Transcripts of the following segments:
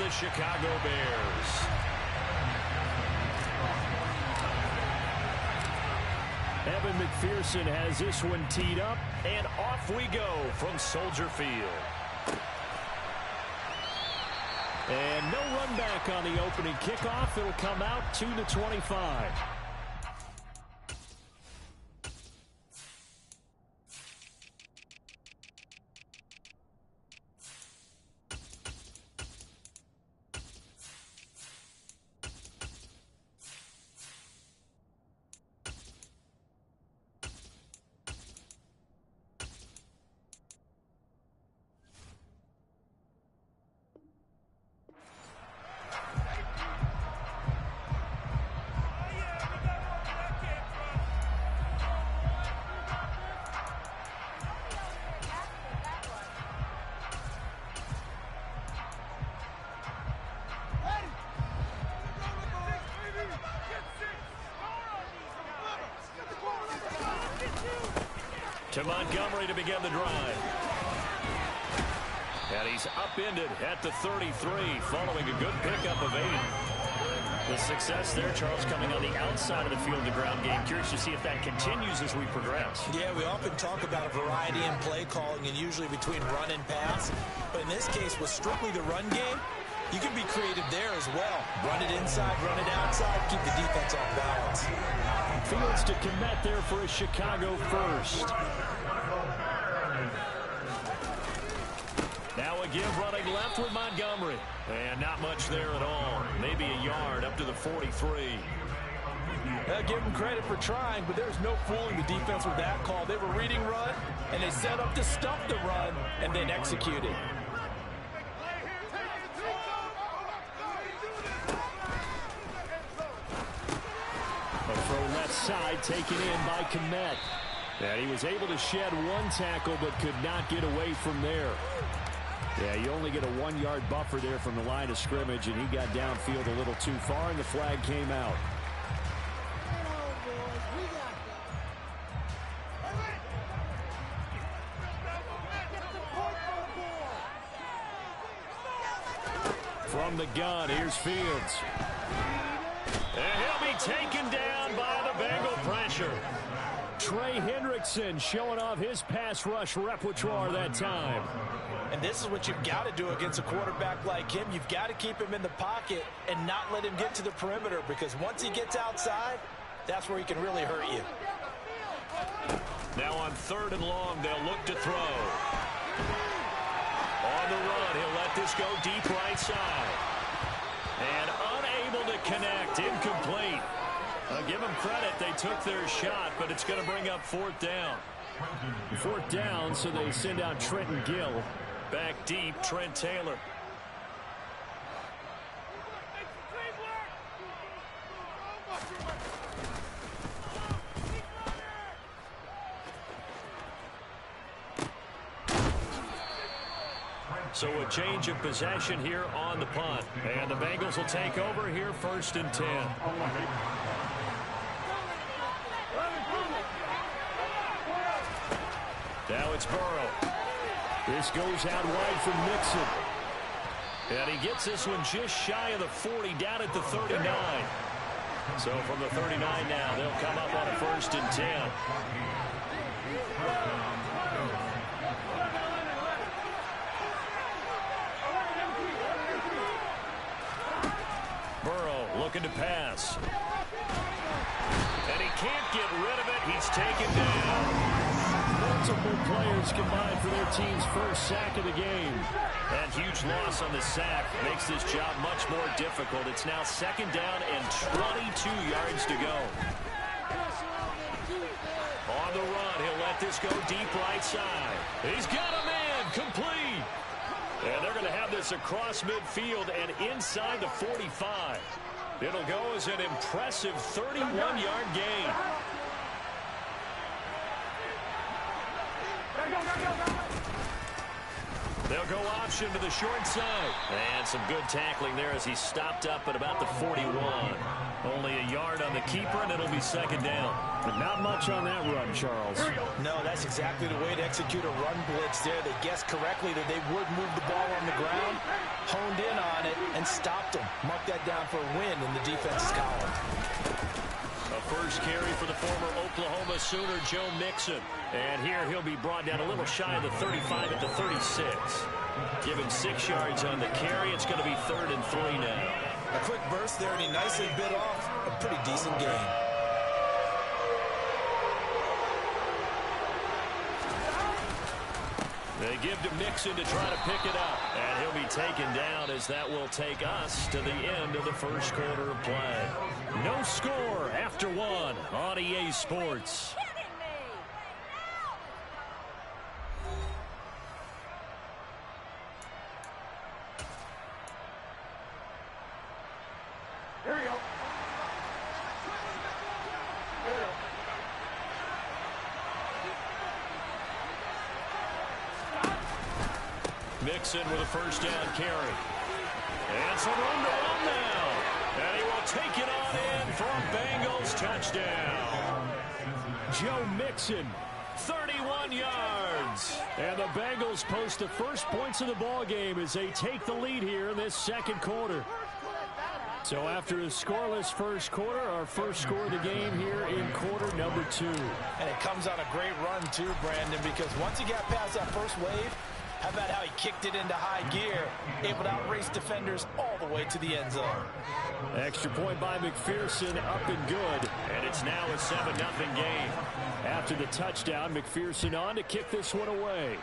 the Chicago Bears. Evan McPherson has this one teed up, and off we go from Soldier Field. And no run back on the opening kickoff. It'll come out to the 25. To Montgomery to begin the drive. And he's upended at the 33 following a good pickup of 8. The success there, Charles, coming on the outside of the field, the ground game. Curious to see if that continues as we progress. Yeah, we often talk about a variety in play calling and usually between run and pass. But in this case, with strictly the run game, you can be creative there as well. Run it inside, run it outside, keep the defense off balance. Fields to commit there for a Chicago first. Now a give running left with Montgomery. And not much there at all. Maybe a yard up to the 43. Give them credit for trying, but there's no fooling the defense with that call. They were reading run, and they set up to stuff the run, and then executed. A throw left side taken in by Kmet. And he was able to shed one tackle but could not get away from there. Yeah, you only get a 1-yard buffer there from the line of scrimmage, and he got downfield a little too far, and the flag came out. From the gun, here's Fields. And he'll be taken down by the Bengal pressure. Trey Hendrickson showing off his pass rush repertoire that time. And this is what you've got to do against a quarterback like him. You've got to keep him in the pocket and not let him get to the perimeter, because once he gets outside, that's where he can really hurt you. Now on 3rd and long, they'll look to throw. On the run, he'll let this go deep right side. And unable to connect, incomplete. I'll give them credit, they took their shot, but it's going to bring up 4th down. 4th down, so they send out Trenton Gill. Back deep, Trent Taylor. So a change of possession here on the punt. And the Bengals will take over here 1st and 10. Now it's Burrow. This goes out wide from Nixon. And he gets this one just shy of the 40, down at the 39. So from the 39 now, they'll come up on a 1st and 10. Burrow looking to pass. And he can't get rid of it. He's taken down. Multiple players combined for their team's first sack of the game. That huge loss on the sack makes this job much more difficult. It's now 2nd down and 22 yards to go. On the run, he'll let this go deep right side. He's got a man, complete. And they're going to have this across midfield and inside the 45. It'll go as an impressive 31-yard gain. They'll go out option to the short side. And some good tackling there as he stopped up at about the 41. Only a yard on the keeper, and it'll be second down. But not much on that run, Charles. No, that's exactly the way to execute a run blitz there. They guessed correctly that they would move the ball on the ground, honed in on it, and stopped them. Mark that down for a win in the defense's column. A first carry for the former Oklahoma Sooner, Joe Mixon. And here he'll be brought down a little shy of the 35 at the 36. Give him 6 yards on the carry. It's going to be 3rd and 3 now. A quick burst there, and he nicely bit off a pretty decent gain. They give to Mixon to try to pick it up. And he'll be taken down as that will take us to the end of the first quarter of play. No score after 1 on EA Sports. Here you go. Mixon with a first down carry. And some room to run now. And he will take it on in for a Bengals touchdown. Joe Mixon, 31 yards. And the Bengals post the first points of the ball game as they take the lead here in this second quarter. So after a scoreless first quarter, our first score of the game here in quarter number 2. And it comes on a great run too, Brandon, because once he got past that first wave, how about how he kicked it into high gear, able to outrace defenders all the way to the end zone. Extra point by McPherson, up and good. And it's now a 7-0 game. After the touchdown, McPherson on to kick this one away.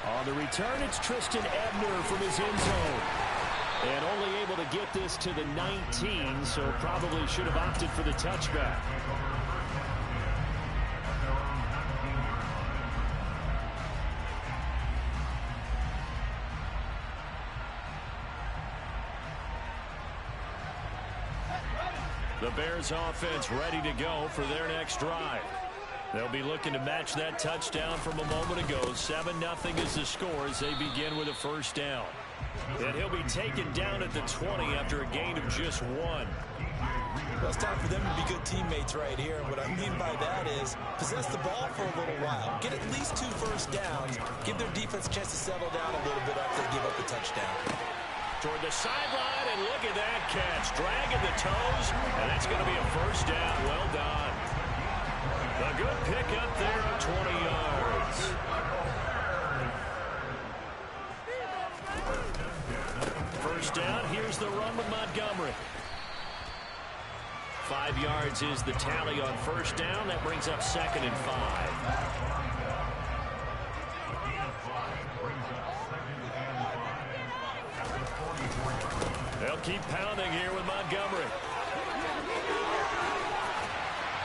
On the return, it's Tristan Ebner from his end zone. And only able to get this to the 19, so probably should have opted for the touchback. The Bears offense ready to go for their next drive. They'll be looking to match that touchdown from a moment ago. 7-0 is the score as they begin with a first down. And he'll be taken down at the 20 after a gain of just 1. Well, it's time for them to be good teammates right here. And what I mean by that is possess the ball for a little while. Get at least 2 first downs. Give their defense a chance to settle down a little bit after they give up the touchdown. Toward the sideline, and look at that catch. Dragging the toes, and that's going to be a first down. Well done. A good pickup there of 20 yards. First down, here's the run with Montgomery. 5 yards is the tally on first down. That brings up 2nd and 5. They'll keep pounding here with Montgomery.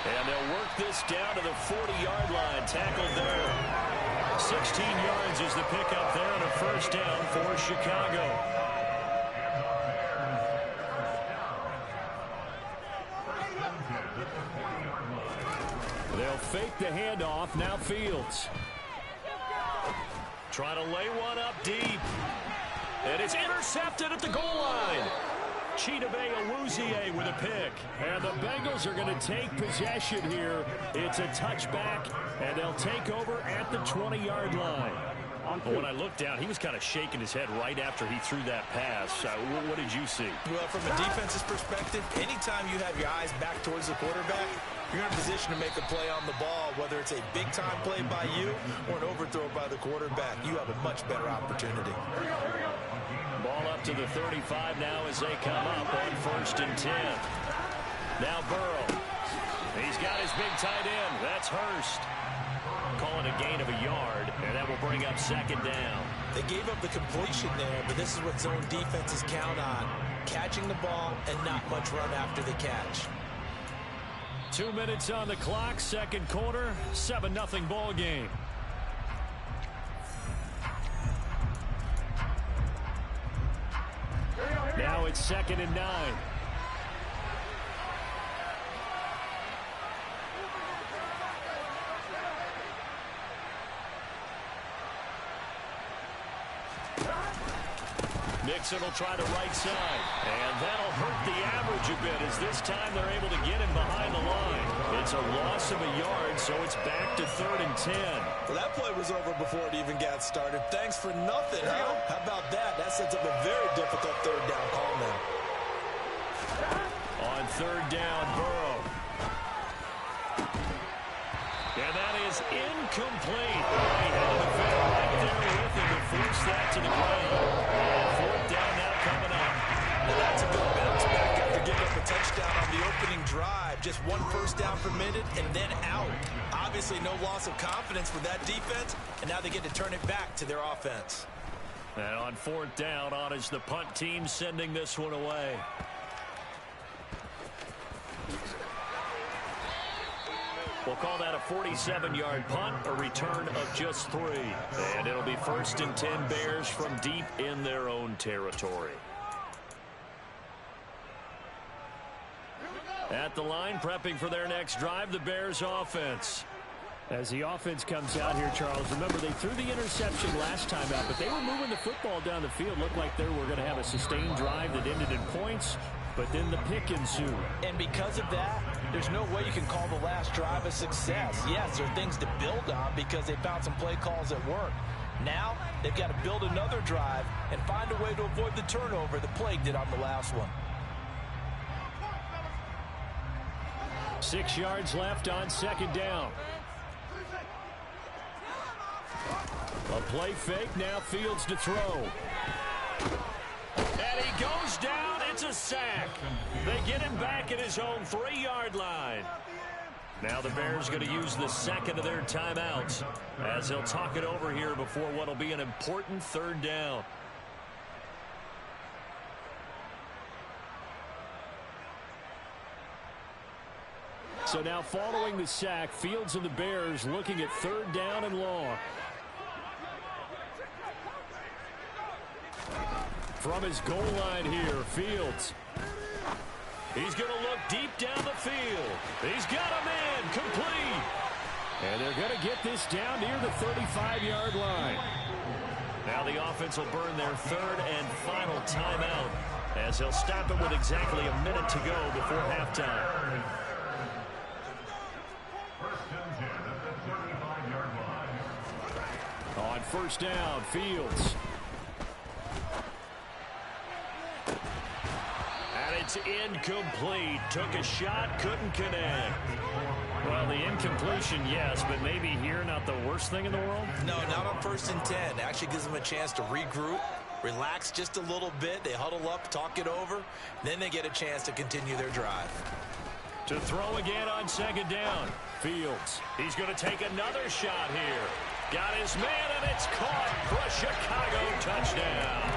And they'll work this down to the 40-yard line. Tackled there. 16 yards is the pickup there and a first down for Chicago. They'll fake the handoff. Now Fields. Trying to lay one up deep. And it's intercepted at the goal line. Chidobe Awuzie with a pick. And the Bengals are going to take possession here. It's a touchback, and they'll take over at the 20-yard line. When I looked down, he was kind of shaking his head right after he threw that pass. What did you see? Well, from a defense's perspective, anytime you have your eyes back towards the quarterback, you're in a position to make a play on the ball, whether it's a big-time play by you or an overthrow by the quarterback. You have a much better opportunity. Ball up to the 35 now as they come up on 1st and 10. Now Burrow. He's got his big tight end. That's Hurst. Calling a gain of a yard, and that will bring up 2nd down. They gave up the completion there, but this is what zone defenses count on. Catching the ball and not much run after the catch. 2 minutes on the clock, second quarter, 7-0 ball game. Now it's 2nd and 9. Mixon will try the right side. And that'll hurt the average a bit as this time they're able to get him behind the line. It's a loss of a yard, so it's back to 3rd and 10. Well, that play was over before it even got started. Thanks for nothing, huh? How about that? That sets up a very difficult 3rd down call now. On 3rd down, Burrow. And that is incomplete. He had a defender right there with him to force that to the ground. And 4th down now coming up. Well, that's a good bounce back after giving up a touchdown on the opening drive. Just 1 first down permitted and then out. Obviously no loss of confidence with that defense, and now they get to turn it back to their offense. And on 4th down, on is the punt team sending this one away. We'll call that a 47-yard punt, a return of just 3. And it'll be 1st and 10 Bears from deep in their own territory. At the line, prepping for their next drive, the Bears offense. As the offense comes out here, Charles, remember they threw the interception last time out, but they were moving the football down the field. Looked like they were going to have a sustained drive that ended in points, but then the pick ensued. And because of that, there's no way you can call the last drive a success. Yes, there are things to build on because they found some play calls that work. Now, they've got to build another drive and find a way to avoid the turnover the Plague did on the last one. 6 yards left on 2nd down. A play fake, now Fields to throw. And he goes down, it's a sack. They get him back at his own 3-yard line. Now the Bears going to use the second of their timeouts as they'll talk it over here before what will be an important 3rd down. So now following the sack, Fields and the Bears looking at 3rd down and long. From his goal line here, Fields. He's going to look deep down the field. He's got him in, complete. And they're going to get this down near the 35-yard line. Now the offense will burn their 3rd and final timeout as they'll stop it with exactly a minute to go before halftime. On 1st down, Fields. And it's incomplete. Took a shot, couldn't connect. Well, the incompletion, yes, but maybe here not the worst thing in the world? No, not on 1st and 10. Actually gives them a chance to regroup, relax just a little bit. They huddle up, talk it over. Then they get a chance to continue their drive. To throw again on 2nd down. Fields. He's going to take another shot here. Got his man, and it's caught for a Chicago touchdown.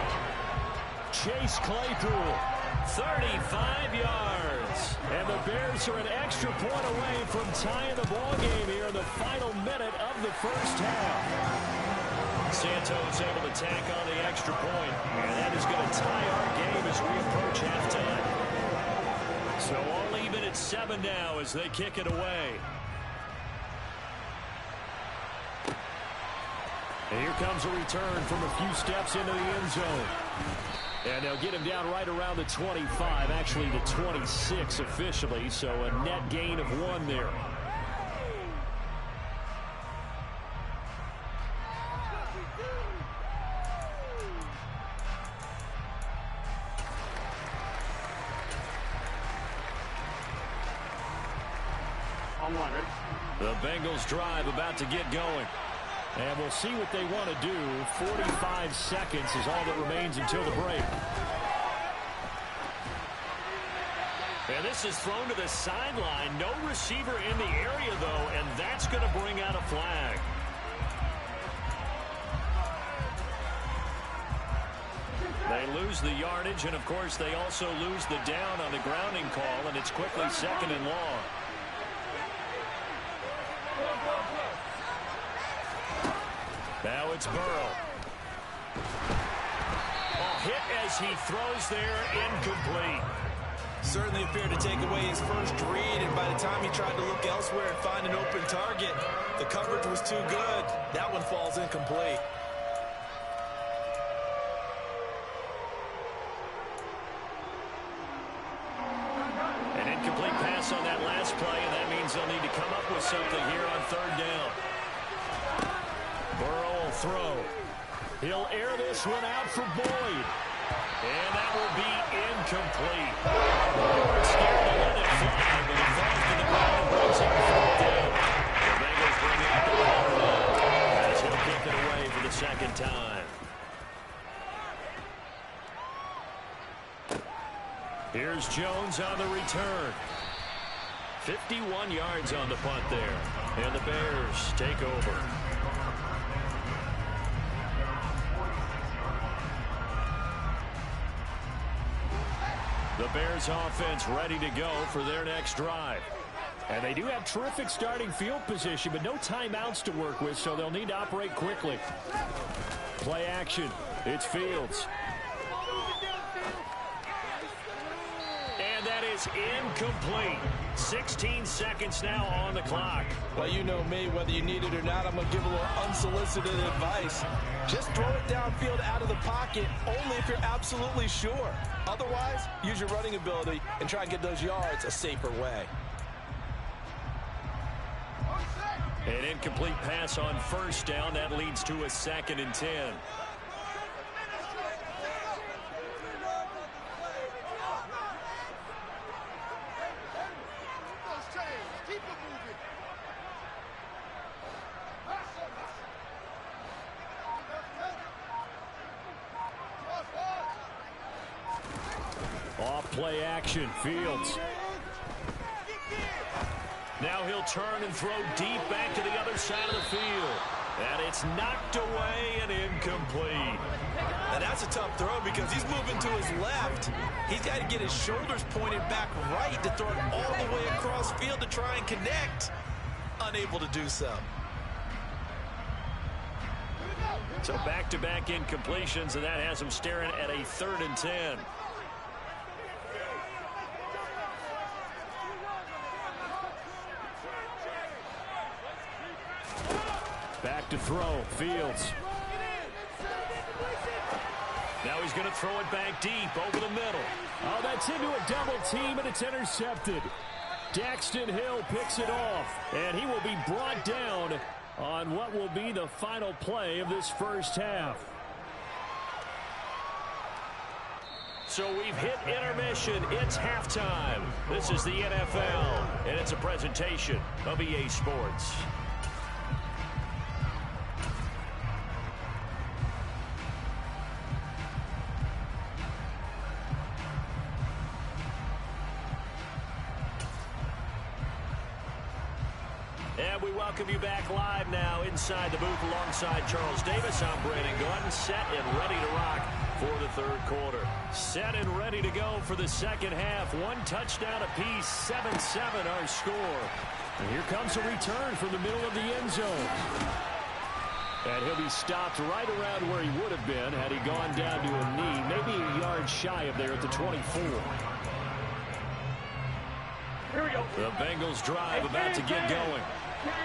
Chase Claypool. 35 yards. And the Bears are an extra point away from tying the ball game here in the final minute of the 1st half. Santos able to tack on the extra point, and that is going to tie our game as we approach halftime. So all even at 7 now as they kick it away. And here comes a return from a few steps into the end zone. And they'll get him down right around the 25, actually the 26 officially, so a net gain of 1 there. The Bengals drive about to get going. And we'll see what they want to do. 45 seconds is all that remains until the break. And this is thrown to the sideline. No receiver in the area, though, and that's going to bring out a flag. They lose the yardage, and, of course, they also lose the down on the grounding call, and it's quickly 2nd and long. Now it's Burrow. Hit as he throws there, incomplete. Certainly appeared to take away his first read, and by the time he tried to look elsewhere and find an open target, the coverage was too good. That one falls incomplete. this play, and that means they'll need to come up with something here on third down. Burrow will throw. He'll air this one out for Boyd. And that will be incomplete. They weren't scared to let it fly, but it falls to the ground and brings up fourth down. The Bengals bring out the corner now as he'll kick it away for the second time. Here's Jones on the return. 51 yards on the punt there. And the Bears take over. The Bears offense ready to go for their next drive. And they do have terrific starting field position, but no timeouts to work with, so they'll need to operate quickly. Play action. It's Fields. And that is incomplete. 16 seconds now on the clock. Well, you know me, whether you need it or not, I'm going to give a little unsolicited advice. Just throw it downfield out of the pocket, only if you're absolutely sure. Otherwise, use your running ability and try and get those yards a safer way. An incomplete pass on first down. That leads to a 2nd and 10. Off play action, Fields. Now he'll turn and throw deep back to the other side of the field. And it's knocked away and incomplete. Now that's a tough throw because he's moving to his left. He's got to get his shoulders pointed back right to throw it all the way across field to try and connect. Unable to do so. So back-to-back incompletions, and that has him staring at a 3rd and 10. Back to throw, Fields. Now he's going to throw it back deep over the middle. Oh, that's into a double team, and it's intercepted. Daxton Hill picks it off, and he will be brought down on what will be the final play of this first half. So we've hit intermission. It's halftime. This is the NFL, and it's a presentation of EA Sports. And we welcome you back live now inside the booth alongside Charles Davis. I'm Brandon Gordon, set and ready to rock for the third quarter. Set and ready to go for the second half. One touchdown apiece, 7-7 our score. And here comes a return from the middle of the end zone. And he'll be stopped right around where he would have been had he gone down to a knee, maybe a yard shy of there at the 24. Here we go. The Bengals drive about to get going.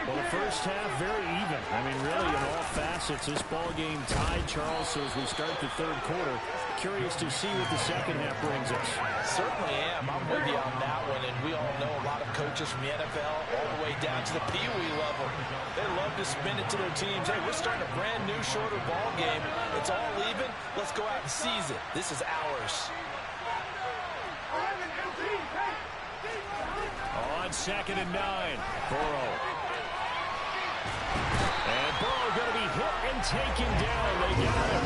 Well, the first half, very even. I mean, really, in all facets, this ball game tied, Charles. So as we start the third quarter, curious to see what the second half brings us. Certainly am. I'm with you on that one. And we all know a lot of coaches from the NFL all the way down to the Pee-wee level. They love to spin it to their teams. Hey, we're starting a brand new, shorter ball game. It's all even. Let's go out and seize it. This is ours. On 2nd and 9, Burrow. And Burrow going to be hit and taken down. They got him.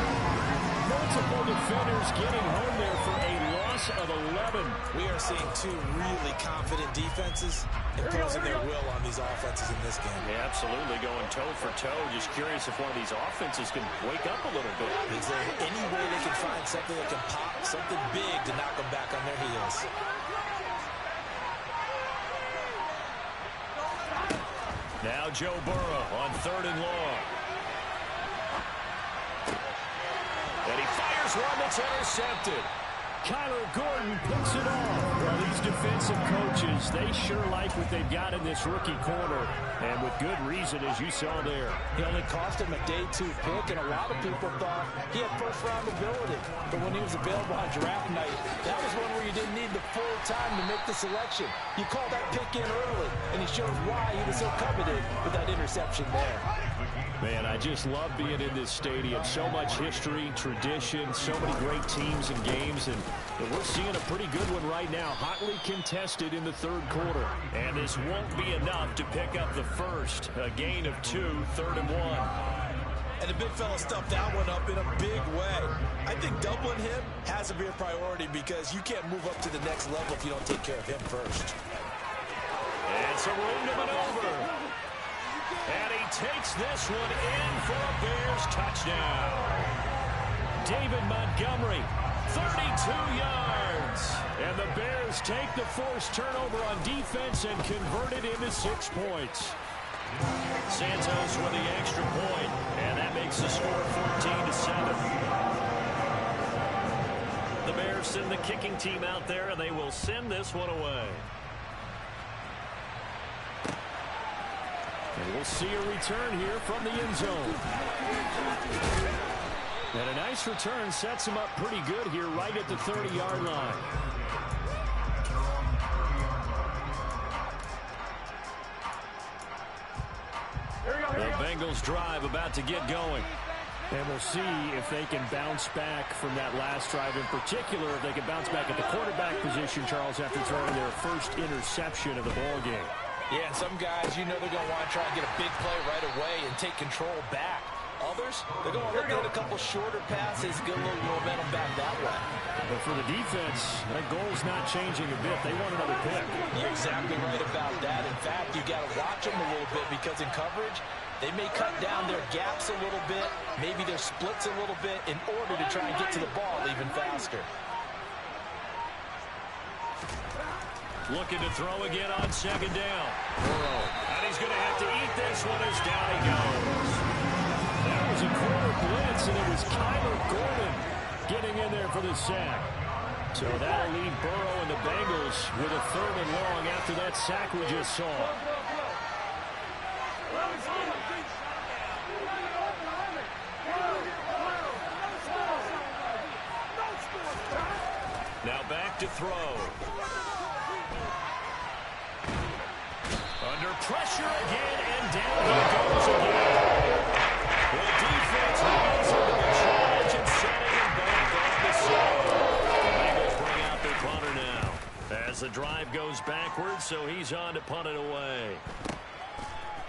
Multiple defenders getting home there for a loss of 11. We are seeing two really confident defenses imposing their will on these offenses in this game. Yeah, absolutely, going toe for toe. Just curious if one of these offenses can wake up a little bit. Is there any way they can find something that can pop, something big to knock them back on their heels? Now Joe Burrow on 3rd and long. And he fires one that's intercepted. Kyler Gordon picks it off. Well, these defensive coaches, they sure like what they've got in this rookie corner. And with good reason, as you saw there. He only cost him a day 2 pick, and a lot of people thought he had first-round ability. But when he was available on draft night, that was one where you didn't need the full time to make the selection. You called that pick in early, and he shows why he was so coveted with that interception there. Man, I just love being in this stadium. So much history, tradition, so many great teams and games, and we're seeing a pretty good one right now. Hotly contested in the third quarter. And this won't be enough to pick up the first. A gain of 2, 3rd and 1. And the big fella stuffed that one up in a big way. I think doubling him has to be a priority because you can't move up to the next level if you don't take care of him first. And some room to maneuver. And he takes this one in for a Bears touchdown. David Montgomery, 32 yards. And the Bears take the forced turnover on defense and convert it into 6 points. Santos with the extra point, and that makes the score 14-7. The Bears send the kicking team out there, and they will send this one away. And we'll see a return here from the end zone. And a nice return sets him up pretty good here right at the 30-yard line. The Bengals drive about to get going. And we'll see if they can bounce back from that last drive, in particular if they can bounce back at the quarterback position, Charles, after throwing their first interception of the ballgame. Yeah, and some guys, you know they're going to want to try and get a big play right away and take control back. Others, they're going to look at a couple shorter passes, get a little momentum back that way. But for the defense, that goal's not changing a bit. They want another pick. You're exactly right about that. In fact, you got to watch them a little bit because in coverage, they may cut down their gaps a little bit, maybe their splits a little bit in order to try and get to the ball even faster. Looking to throw again on 2nd down. Burrow. And he's going to have to eat this one as down he goes. That was a quarter blitz, and it was Kyler Gordon getting in there for the sack. So that'll leave Burrow and the Bengals with a 3rd and long after that sack we just saw. Now back to throw. Under pressure again, and down he goes again. The defense runs into the charge and setting him back on the side. The Bengals bring out their punter now. As the drive goes backwards, so he's on to punt it away.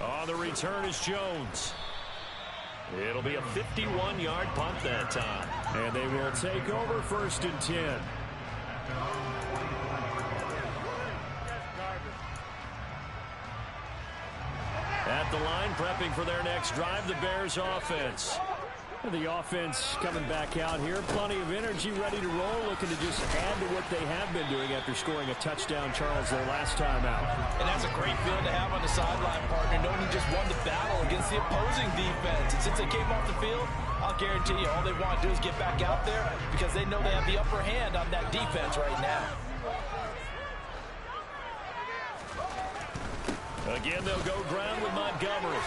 On the return is Jones. It'll be a 51-yard punt that time. And they will take over 1st and 10. At the line, prepping for their next drive, the Bears offense. The offense coming back out here. Plenty of energy, ready to roll, looking to just add to what they have been doing after scoring a touchdown, Charles, their last time out. And that's a great feeling to have on the sideline, partner, knowing you just won the battle against the opposing defense. And since they came off the field, I'll guarantee you all they want to do is get back out there because they know they have the upper hand on that defense right now. Again, they'll go ground with Montgomery.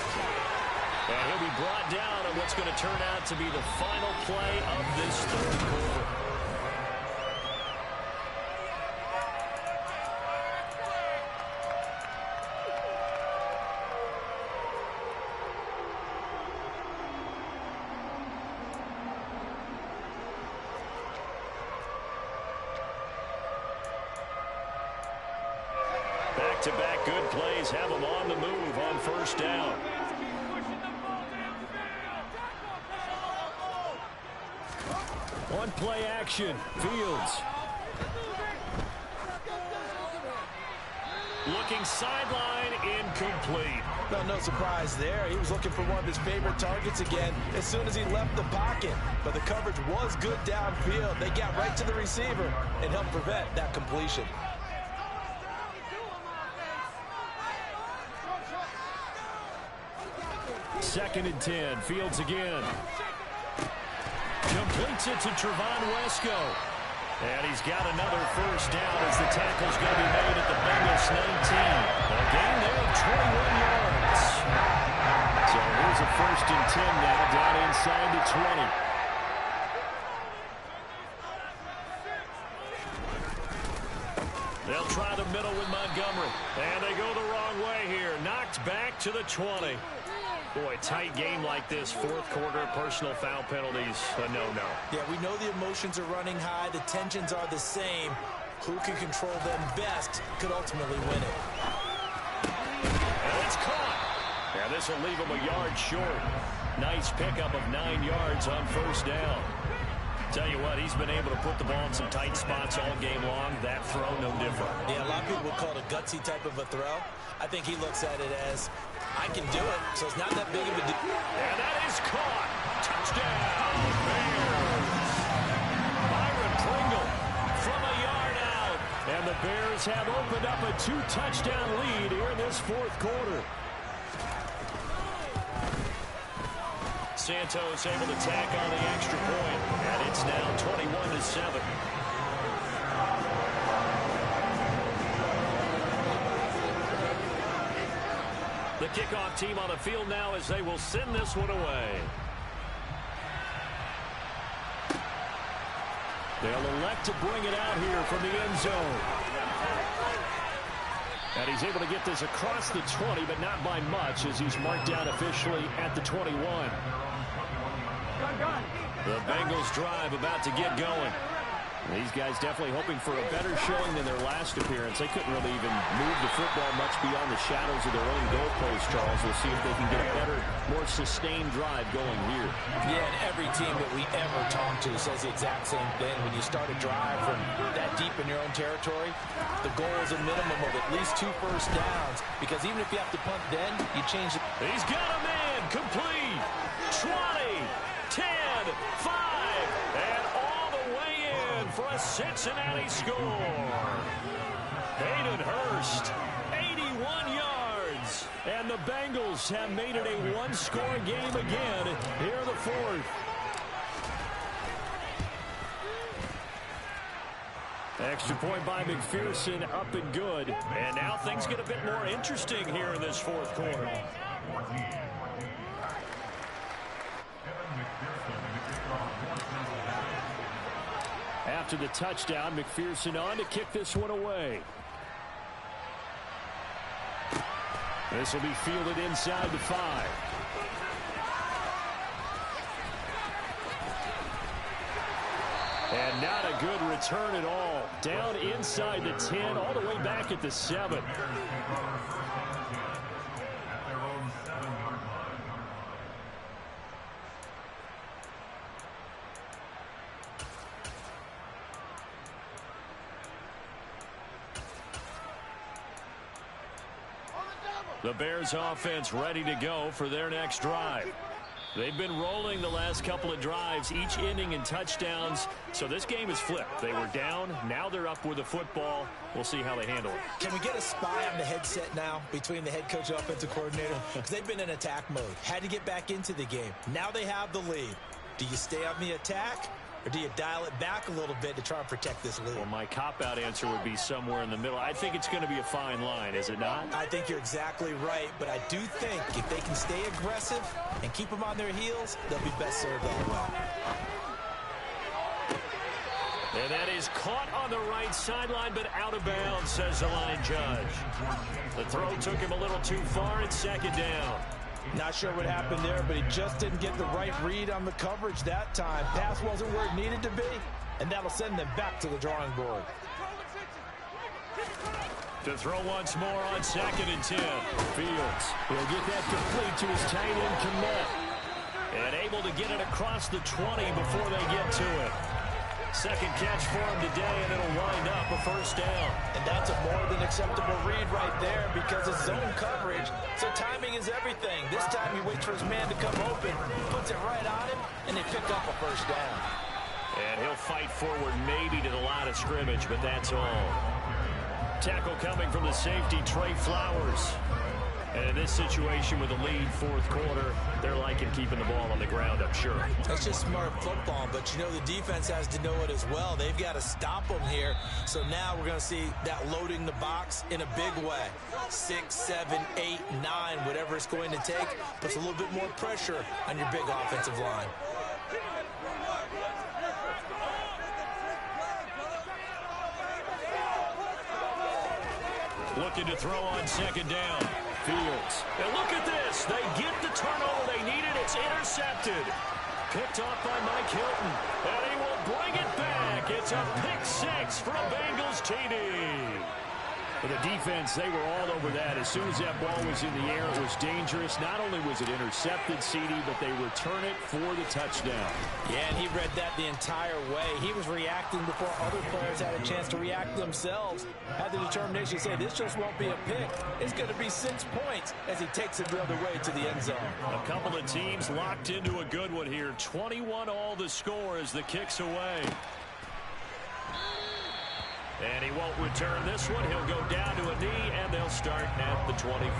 And he'll be brought down on what's going to turn out to be the final play of this 3rd quarter. Back-to-back good plays have them on the move on 1st down. On play action, Fields. Looking sideline, incomplete. No surprise there. He was looking for one of his favorite targets again as soon as he left the pocket. But the coverage was good downfield. They got right to the receiver and helped prevent that completion. Second and 10, Fields again. Completes it to Trevon Wesco. And he's got another first down as the tackle's going to be made at the Bengals 19. A gain there of 21 yards. So here's a 1st and 10 now, down inside the 20. They'll try the middle with Montgomery. And they go the wrong way here. Knocked back to the 20. Boy, tight game like this, 4th quarter, personal foul penalties, a no-no. Yeah, we know the emotions are running high. The tensions are the same. Who can control them best could ultimately win it. And it's caught. Yeah, this will leave him a yard short. Nice pickup of 9 yards on 1st down. Tell you what, he's been able to put the ball in some tight spots all game long. That throw, no different. Yeah, a lot of people would call it a gutsy type of a throw. I think he looks at it as, I can do it, so it's not that big of a deal. And that is caught. Touchdown, Bears. Byron Pringle from a yard out. And the Bears have opened up a 2-touchdown lead here in this 4th quarter. Santos able to tack on the extra point, and it's now 21-7. The kickoff team on the field now as they will send this one away. They'll elect to bring it out here from the end zone. And he's able to get this across the 20, but not by much as he's marked down officially at the 21. The Bengals drive about to get going. These guys definitely hoping for a better showing than their last appearance. They couldn't really even move the football much beyond the shadows of their own goalpost, Charles. We'll see if they can get a better, more sustained drive going here. Yeah, and every team that we ever talk to says the exact same thing. When you start a drive from that deep in your own territory, the goal is a minimum of at least 2 first downs, because even if you have to punt then, you change it. He's got a man complete. 20, 10, 5, and all the way in for a Cincinnati score. Hayden Hurst, 81 yards. And the Bengals have made it a 1-score game again here in the 4th. Extra point by McPherson, up and good. And now things get a bit more interesting here in this 4th quarter. After the touchdown, McPherson on to kick this one away. This will be fielded inside the 5. And not a good return at all. Down inside the 10, all the way back at the 7. The Bears offense ready to go for their next drive. They've been rolling the last couple of drives, each ending in touchdowns. So this game is flipped. They were down. Now they're up with the football. We'll see how they handle it. Can we get a spy on the headset now between the head coach and offensive coordinator? Because they've been in attack mode. Had to get back into the game. Now they have the lead. Do you stay on the attack? Or do you dial it back a little bit to try and protect this lead? Well, my cop-out answer would be somewhere in the middle. I think it's going to be a fine line, is it not? I think you're exactly right, but I do think if they can stay aggressive and keep them on their heels, they'll be best served all the way. And that is caught on the right sideline, but out of bounds, says the line judge. The throw took him a little too far. It's 2nd down. Not sure what happened there, but he just didn't get the right read on the coverage that time. Pass wasn't where it needed to be, and that'll send them back to the drawing board. To throw once more on 2nd and 10. Fields will get that complete to his tight end, Kmet. And able to get it across the 20 before they get to it. Second catch for him today, and it'll wind up a 1st down. And that's a more than acceptable read right there because it's zone coverage, so timing is everything. This time he waits for his man to come open, puts it right on him, and they pick up a 1st down. And he'll fight forward maybe to the line of scrimmage, but that's all. Tackle coming from the safety, Trey Flowers. And in this situation with a lead, fourth quarter, they're liking keeping the ball on the ground, I'm sure. That's just smart football, but you know the defense has to know it as well. They've got to stop them here. So now we're going to see that loading the box in a big way. 6, 7, 8, 9, whatever it's going to take, puts a little bit more pressure on your big offensive line. Looking to throw on second down. Fields. And look at this. They get the turnover they needed. It's intercepted. Picked off by Mike Hilton. And he will bring it back. It's a pick six for a Bengals TD. For the defense, they were all over that. As soon as that ball was in the air, it was dangerous. Not only was it intercepted, CD, but they return it for the touchdown. Yeah, and he read that the entire way. He was reacting before other players had a chance to react themselves. Had the determination to say, this just won't be a pick. It's going to be 6 points as he takes it the other way to the end zone. A couple of teams locked into a good one here. 21 all the score as the kick's away. And he won't return this one. He'll go down to a knee, and they'll start at the 25.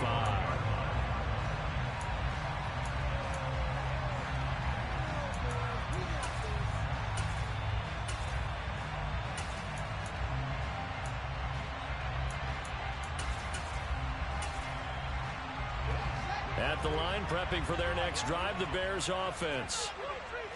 At the line, prepping for their next drive, the Bears offense.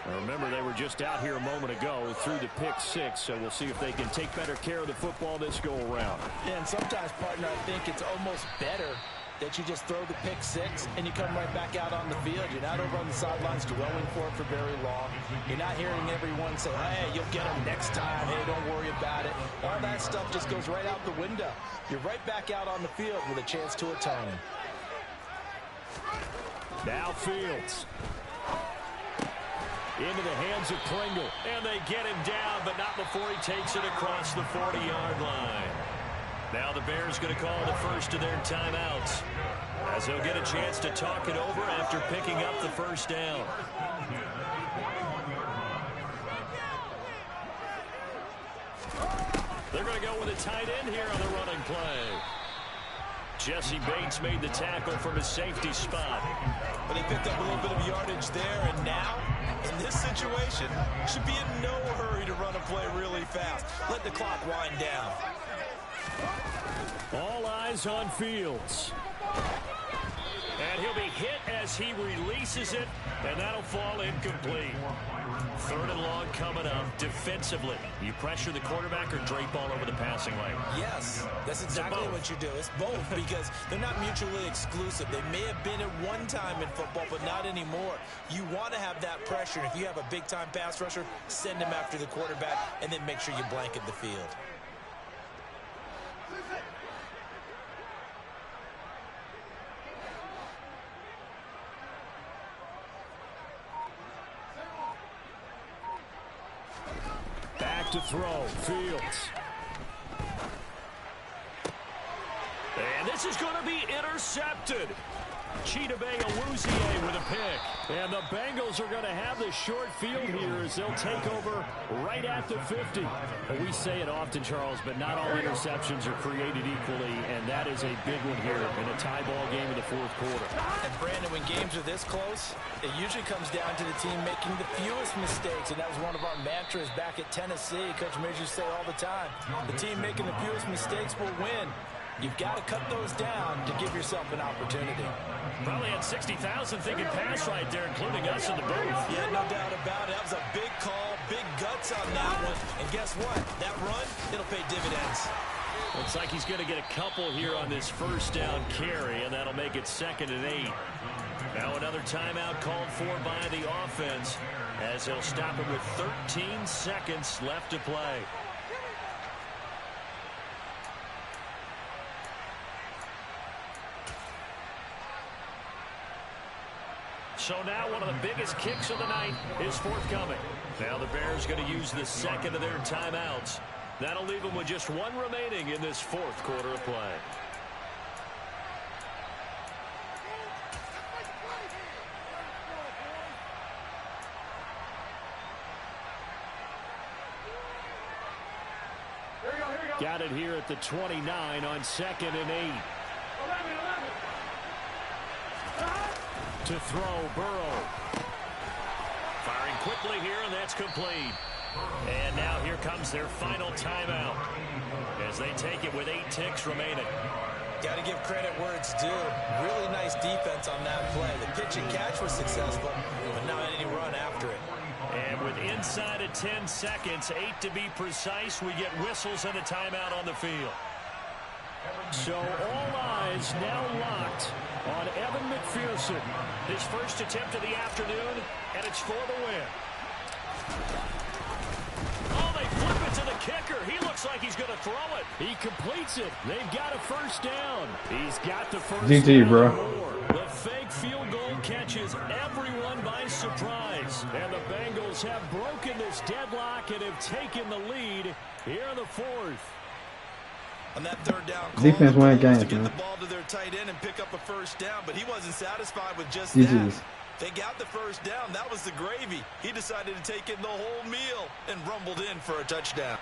Now remember, they were just out here a moment ago through the pick six, so we'll see if they can take better care of the football this go-around. Yeah, and sometimes, partner, I think it's almost better that you just throw the pick six and you come right back out on the field. You're not over on the sidelines dwelling for it for very long. You're not hearing everyone say, hey, you'll get them next time. Hey, don't worry about it. All that stuff just goes right out the window. You're right back out on the field with a chance to atone. Now Fields. Into the hands of Pringle. And they get him down, but not before he takes it across the 40-yard line. Now the Bears going to call the first of their timeouts, as they'll get a chance to talk it over after picking up the first down. They're going to go with a tight end here on the running play. Jesse Bates made the tackle from his safety spot. But he picked up a little bit of yardage there, and now, in this situation, should be in no hurry to run a play really fast. Let the clock wind down. All eyes on Fields. And he'll be hit as he releases it, and that'll fall incomplete. Third and long coming up. Defensively, you pressure the quarterback or drape all over the passing lane? Yes, that's exactly what you do. It's both, because they're not mutually exclusive. They may have been at one time in football, but not anymore. You want to have that pressure. If you have a big-time pass rusher, send him after the quarterback, and then make sure you blanket the field. To throw, Fields. And this is going to be intercepted. Chidobe Awuzie with a pick. And the Bengals are going to have the short field here as they'll take over right at the 50. Well, we say it often, Charles, but not all interceptions are created equally, and that is a big one here in a tie ball game in the fourth quarter. And Brandon, when games are this close, it usually comes down to the team making the fewest mistakes, and that was one of our mantras back at Tennessee. Coach Mears used to say all the time, the team making the fewest mistakes will win. You've got to cut those down to give yourself an opportunity. Probably had 60,000 thinking pass right there, including us in the booth. Yeah, no doubt about it. That was a big call, big guts on that one. And guess what? That run, it'll pay dividends. Looks like he's going to get a couple here on this first down carry, and that'll make it 2nd and 8. Now another timeout called for by the offense, as they'll stop it with 13 seconds left to play. So now one of the biggest kicks of the night is forthcoming. Now the Bears going to use the second of their timeouts. That'll leave them with just one remaining in this fourth quarter of play. Got it here at the 29 on 2nd and 8. To throw, Burrow. Firing quickly here, and that's complete. And now here comes their final timeout as they take it with 8 ticks remaining. Got to give credit where it's due. Really nice defense on that play. The pitch and catch was successful, but not any run after it. And with inside of 10 seconds, 8 to be precise, we get whistles and a timeout on the field. So all eyes now locked on Evan McPherson. His first attempt of the afternoon, and it's for the win. Oh, they flip it to the kicker. He looks like he's going to throw it. He completes it. They've got a first down. He's got the first GG, down. bro. The fake field goal catches everyone by surprise. And the Bengals have broken this deadlock and have taken the lead here in the fourth. On that third down call, Defense win games, to get man. the ball to their tight end and pick up a first down, but he wasn't satisfied with just GG's. that. They got the first down. That was the gravy. He decided to take in the whole meal and rumbled in for a touchdown.